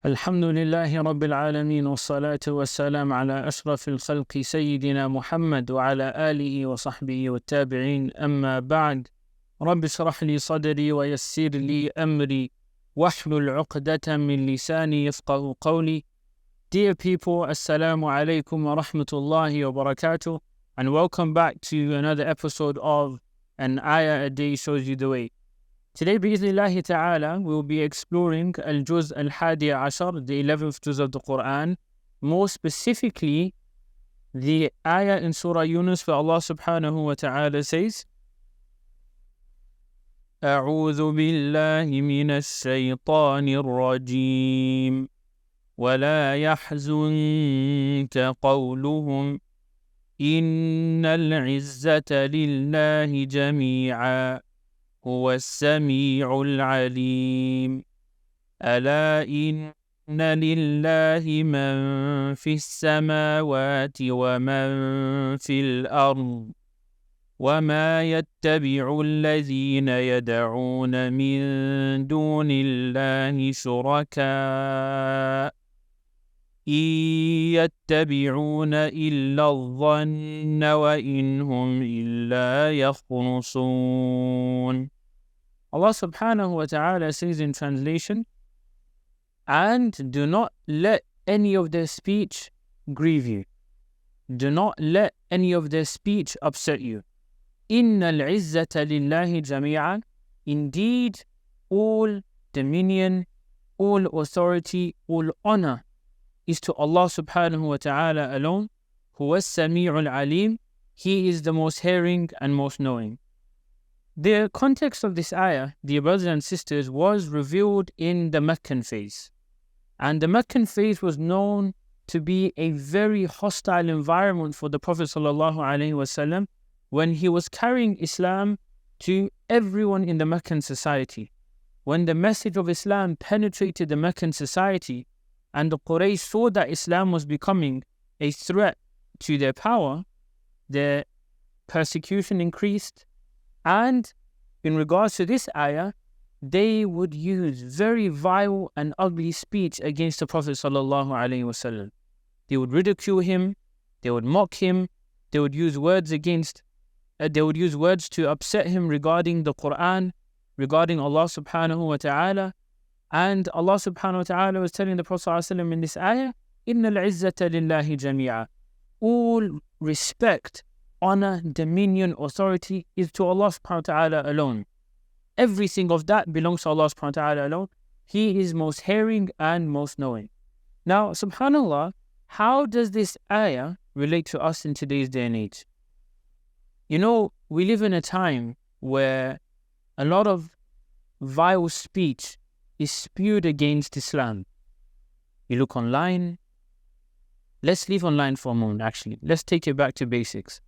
الحمد لله رب العالمين والصلاة والسلام على أشرف الخلق سيدنا محمد وعلى آله وصحبه والتابعين أما بعد رب اشرح لي صدري ويسر لي أمري واحلل عقدة من لساني يفقه قولي. Dear people, Assalamu alaikum wa rahmatullahi wa barakatuh, and welcome back to another episode of An Ayah a Day Shows You the Way. Today, bi'idhnillahi ta'ala, we will be exploring Al-Juz Al-Hadi Ashar, the 11th Juz of the Quran, more specifically the ayah in Surah Yunus where Allah subhanahu wa ta'ala says, أعوذ بالله من الشيطان الرجيم ولا يحزنك قولهم إن العزة لله جميعا هو السميع العليم ألا إن لله من في السماوات ومن في الأرض وما يتبع الذين يدعون من دون الله شركاء إن يتبعون إلا الظن وإن هم إلا يخرصون. Allah subhanahu wa ta'ala says in translation, and do not let any of their speech grieve you. Do not let any of their speech upset you. Inna al-izzata lillahi jami'an. Indeed, all dominion, all authority, all honor is to Allah subhanahu wa ta'ala alone. Huwa as-sami'ul alim. He is the most hearing and most knowing. The context of this ayah, dear brothers and sisters, was revealed in the Meccan phase. And the Meccan phase was known to be a very hostile environment for the Prophet sallallahu alaihi wasallam when he was carrying Islam to everyone in the Meccan society. When the message of Islam penetrated the Meccan society and the Quraysh saw that Islam was becoming a threat to their power, their persecution increased. And in regards to this ayah, they would use very vile and ugly speech against the Prophet sallallahu alaihi wasallam. They would ridicule him, they would mock him, they would use words to upset him regarding the Quran, regarding Allah subhanahu wa ta'ala. And Allah subhanahu wa ta'ala was telling the Prophet sallallahu alaihi wasallam in this ayah, إِنَّ الْعِزَّةَ لِلَّهِ جَمِيعًا. All respect, honor, dominion, authority is to Allah subhanahu wa ta'ala alone. Everything of that belongs to Allah subhanahu wa ta'ala alone. He is most hearing and most knowing. Now, subhanallah, how does this ayah relate to us in today's day and age? You know, we live in a time where a lot of vile speech is spewed against Islam. You look online. Let's leave online for a moment, actually. Let's take it back to basics.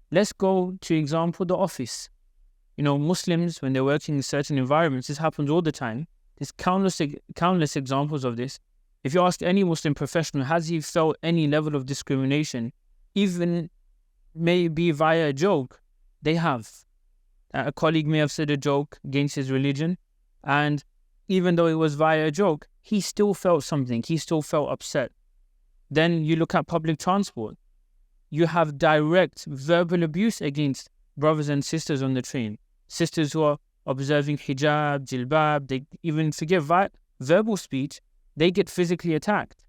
Let's go to example, the office. You know, Muslims, when they're working in certain environments, this happens all the time. There's countless examples of this. If you ask any Muslim professional, has he felt any level of discrimination, even maybe via a joke? They have. A colleague may have said a joke against his religion, and even though it was via a joke, he still felt something. He still felt upset. Then you look at public transport. You have direct verbal abuse against brothers and sisters on the train. Sisters who are observing hijab, jilbab, they even forget verbal speech, they get physically attacked.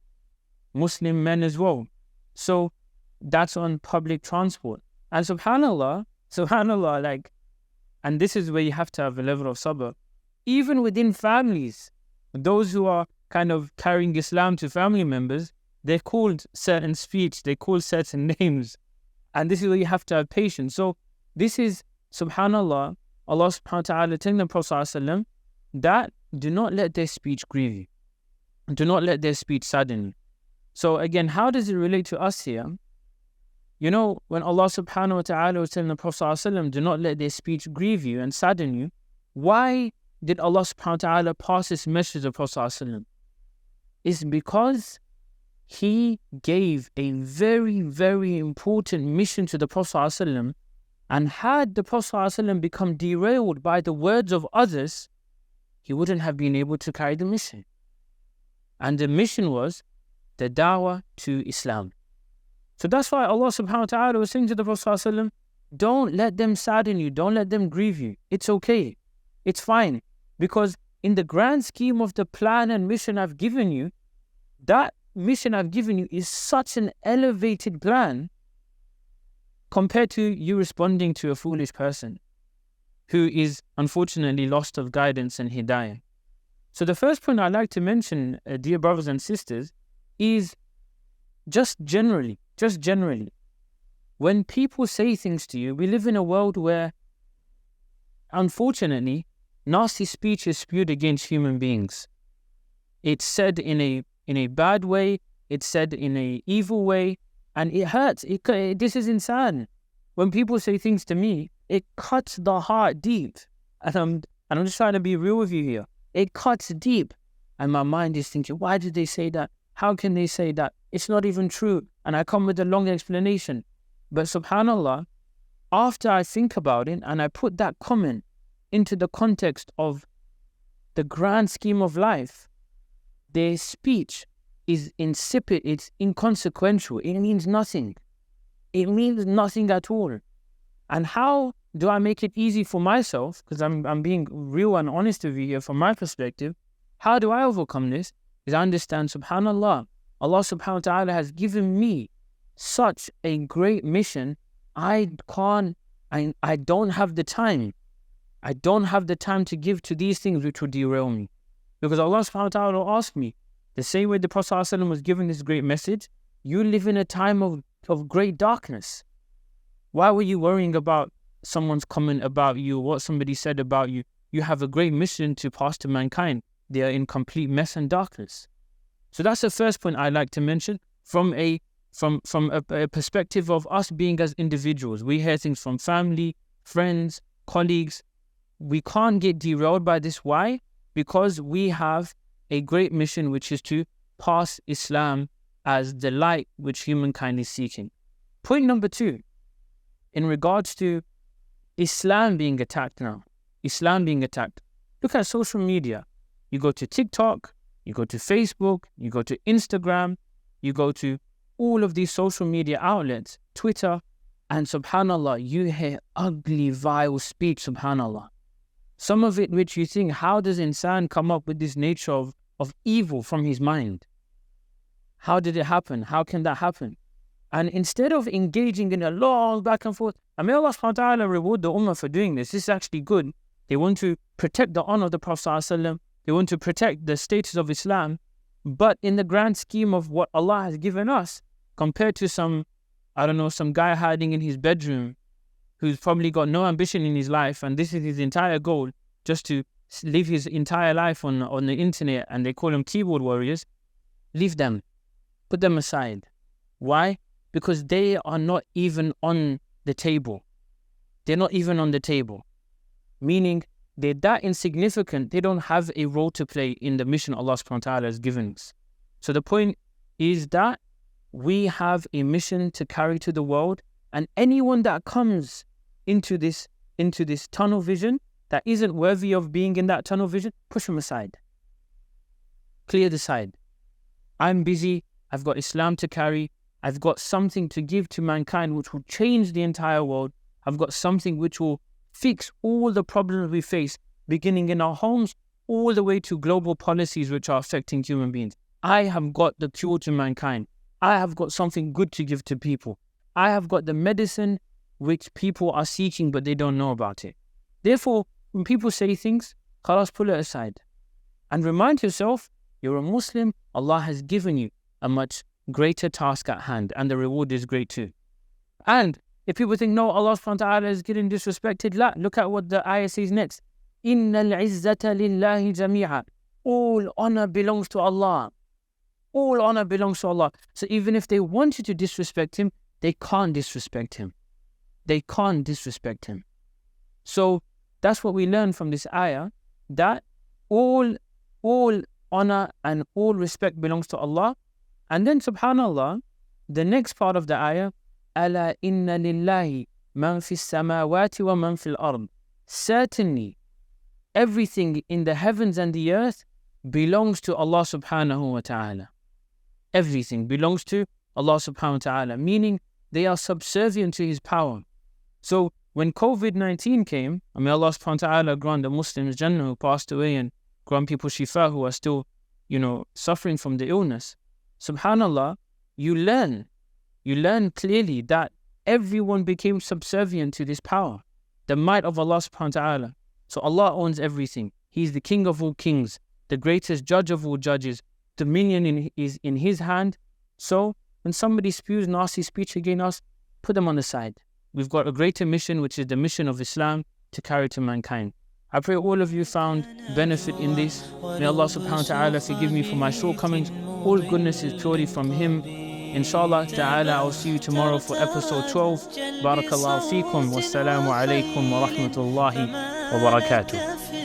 Muslim men as well. So that's on public transport. And subhanallah, and this is where you have to have a level of sabr. Even within families, those who are kind of carrying Islam to family members, they're called certain speech, they call certain names. And this is where you have to have patience. So this is, subhanallah, Allah subhanahu wa ta'ala telling the Prophet sallallahu alaihi wasallam that do not let their speech grieve you. Do not let their speech sadden you. So again, how does it relate to us here? You know, when Allah subhanahu wa ta'ala was telling the Prophet sallallahu alaihi wasallam, do not let their speech grieve you and sadden you, why did Allah subhanahu wa ta'ala pass this message to the Prophet sallallahu alaihi wasallam? It's because he gave a very, very important mission to the Prophet ﷺ, and had the Prophet ﷺ become derailed by the words of others, he wouldn't have been able to carry the mission. And the mission was the da'wah to Islam. So that's why Allah subhanahu wa ta'ala was saying to the Prophet ﷺ, don't let them sadden you, don't let them grieve you. It's okay, it's fine. Because in the grand scheme of the plan and mission I've given you, that mission I've given you is such an elevated plan compared to you responding to a foolish person who is unfortunately lost of guidance and hidayah. So the first point I'd like to mention, dear brothers and sisters, is just generally, when people say things to you, we live in a world where, unfortunately, nasty speech is spewed against human beings. It's said in a bad way, it's said in an evil way, and it hurts. This is insane. When people say things to me, it cuts the heart deep. And I'm just trying to be real with you here. It cuts deep. And my mind is thinking, why did they say that? How can they say that? It's not even true. And I come with a long explanation. But subhanAllah, after I think about it and I put that comment into the context of the grand scheme of life, their speech is insipid, it's inconsequential, it means nothing. It means nothing at all. And how do I make it easy for myself? Because I'm being real and honest with you here from my perspective. How do I overcome this? Is I understand, subhanAllah, Allah subhanahu wa ta'ala has given me such a great mission. I don't have the time. I don't have the time to give to these things which would derail me. Because Allah subhanahu wa ta'ala will ask me, the same way the Prophet ﷺ was given this great message, you live in a time of great darkness. Why were you worrying about someone's comment about you, what somebody said about you? You have a great mission to pass to mankind. They are in complete mess and darkness. So that's the first point I'd like to mention from a perspective of us being as individuals. We hear things from family, friends, colleagues. We can't get derailed by this. Why? Because we have a great mission, which is to pass Islam as the light which humankind is seeking. Point number 2, in regards to Islam being attacked now. Islam being attacked. Look at social media. You go to TikTok, you go to Facebook, you go to Instagram, you go to all of these social media outlets, Twitter, and subhanAllah, you hear ugly, vile speech, subhanAllah. Some of it which you think, how does insan come up with this nature of evil from his mind? How did it happen? How can that happen? And instead of engaging in a long back and forth, and may Allah subhanahu wa ta'ala reward the ummah for doing this. This is actually good. They want to protect the honor of the Prophet ﷺ. They want to protect the status of Islam. But in the grand scheme of what Allah has given us, compared to some guy hiding in his bedroom who's probably got no ambition in his life, and this is his entire goal, just to live his entire life on the internet, and they call them keyboard warriors, leave them. Put them aside. Why? Because they are not even on the table. They're not even on the table. Meaning, they're that insignificant, they don't have a role to play in the mission Allah subhanahu wa ta'ala has given us. So the point is that we have a mission to carry to the world, and anyone that comes into this tunnel vision that isn't worthy of being in that tunnel vision, push them aside. Clear the side. I'm busy, I've got Islam to carry, I've got something to give to mankind which will change the entire world. I've got something which will fix all the problems we face, beginning in our homes, all the way to global policies which are affecting human beings. I have got the cure to mankind. I have got something good to give to people. I have got the medicine which people are seeking but they don't know about it. Therefore, when people say things, khalas, pull it aside. And remind yourself, you're a Muslim, Allah has given you a much greater task at hand, and the reward is great too. And if people think, no, Allah subhanahu wa ta'ala is getting disrespected, look at what the ayah says next. Innal izzata lillahi jami'a. All honor belongs to Allah. All honor belongs to Allah. So even if they wanted to disrespect him, they can't disrespect him. They can't disrespect him. So that's what we learn from this ayah, that all honor and all respect belongs to Allah. And then subhanallah, the next part of the ayah, Ala inna lillahi man fis samawati wa man fil ard. Certainly, everything in the heavens and the earth belongs to Allah subhanahu wa ta'ala. Everything belongs to Allah subhanahu wa ta'ala, meaning they are subservient to His power. So when COVID-19 came, and may Allah subhanahu wa ta'ala grant the Muslims Jannah who passed away, and grant people shifa who are still, suffering from the illness. Subhanallah, you learn clearly that everyone became subservient to this power, the might of Allah subhanahu wa ta'ala. So Allah owns everything. He is the King of all kings, the greatest judge of all judges. Dominion is in His hand. So when somebody spews nasty speech against us, put them on the side. We've got a greater mission, which is the mission of Islam, to carry to mankind. I pray all of you found benefit in this. May Allah subhanahu wa ta'ala forgive me for my shortcomings. All goodness is purely from Him. Inshallah ta'ala, I'll see you tomorrow for episode 12. Barakallahu feekum. Wassalamu alaikum wa rahmatullahi wa barakatuh.